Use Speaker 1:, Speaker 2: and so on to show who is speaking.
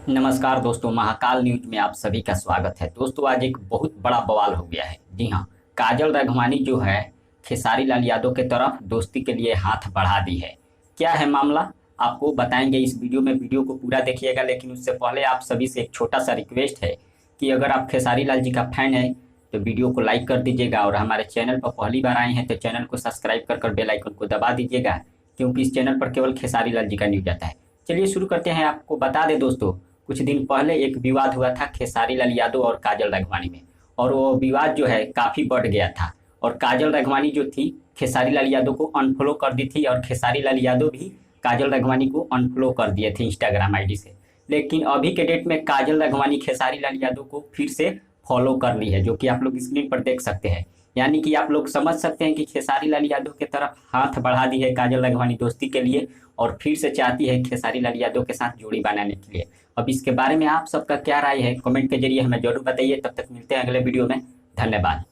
Speaker 1: नमस्कार दोस्तों, महाकाल न्यूज में आप सभी का स्वागत है। दोस्तों, आज एक बहुत बड़ा बवाल हो गया है। जी हाँ, काजल राघवानी जो है खेसारी लाल यादव के तरफ दोस्ती के लिए हाथ बढ़ा दी है। क्या है मामला, आपको बताएंगे इस वीडियो में। वीडियो को पूरा देखिएगा, लेकिन उससे पहले आप सभी से एक छोटा सा रिक्वेस्ट है कि अगर आप खेसारी लाल जी का फैन है तो वीडियो को लाइक कर दीजिएगा, और हमारे चैनल पर पहली बार आए हैं तो चैनल को सब्सक्राइब कर बेल आइकन को दबा दीजिएगा, क्योंकि इस चैनल पर केवल खेसारी लाल जी का न्यूज आता है। चलिए शुरू करते हैं। आपको बता दें दोस्तों, कुछ दिन पहले एक विवाद हुआ था खेसारी लाल यादव और काजल राघवानी में, और वो विवाद जो है काफी बढ़ गया था। और काजल राघवानी जो थी खेसारी लाल यादव को अनफॉलो कर दी थी, और खेसारी लाल यादव भी काजल राघवानी को अनफॉलो कर दिए थे इंस्टाग्राम आईडी से। लेकिन अभी के डेट में काजल राघवानी खेसारी लाल यादव को फिर से फॉलो कर ली है, जो कि आप लोग स्क्रीन पर देख सकते हैं। यानी कि आप लोग समझ सकते हैं कि खेसारी लाल यादव की तरफ हाथ बढ़ा दी है काजल राघवानी दोस्ती के लिए, और फिर से चाहती है खेसारी लाल यादव के साथ जोड़ी बनाने के लिए। अब इसके बारे में आप सबका क्या राय है, कमेंट के जरिए हमें जरूर बताइए। तब तक मिलते हैं अगले वीडियो में। धन्यवाद।